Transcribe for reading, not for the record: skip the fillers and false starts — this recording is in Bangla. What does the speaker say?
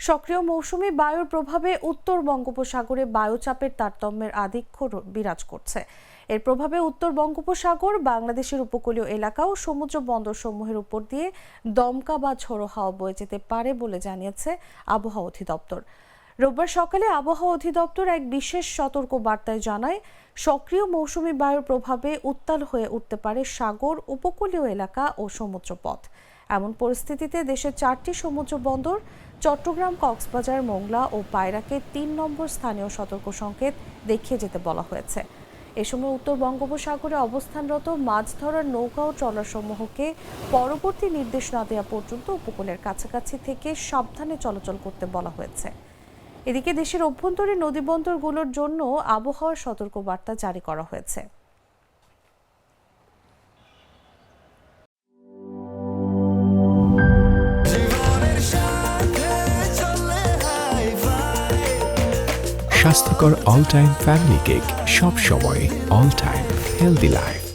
সক্রিয় মৌসুমী বায়ুর প্রভাবে উত্তর বঙ্গোপসাগরে বায়ুচাপের তারতম্যের আধিক্য বিরাজ করছে। এর প্রভাবে উত্তর বঙ্গোপসাগর, বাংলাদেশের উপকূলীয় এলাকা ও সমুদ্র বন্দরসমূহের উপর দিয়ে দমকা বা ঝোড়ো হাওয়া বয়ে যেতে পারে বলে জানিয়েছে আবহাওয়া অধিদপ্তর। রোববার সকালে আবহাওয়া অধিদপ্তর এক বিশেষ সতর্ক বার্তায় জানায়, সক্রিয় মৌসুমী বায়ুর প্রভাবে উত্তাল হয়ে উঠতে পারে সাগর, উপকূলীয় এলাকা ও সমুদ্রপথ। এমন পরিস্থিতিতে দেশের 4টি সমুদ্র বন্দর চট্টগ্রাম, কক্সবাজার, মোংলা ও পায়রাকে 3 নম্বর স্থানীয় সতর্ক সংকেত দেখিয়ে যেতে বলা হয়েছে। এ সময় উত্তর বঙ্গোপসাগরে অবস্থানরত মাছ ধরার নৌকা ও ট্রলারসমূহকে পরবর্তী নির্দেশ না দেওয়া পর্যন্ত উপকূলের কাছাকাছি থেকে সাবধানে চলাচল করতে বলা হয়েছে। এদিকে দেশের অভ্যন্তরীণ নদীবন্দরগুলোর জন্য আবহাওয়ার সতর্কবার্তা জারি করা হয়েছে। স্বাস্থ্যকর অল টাইম ফ্যামিলি কেক, সব সময় অল টাইম হেলদি লাইফ।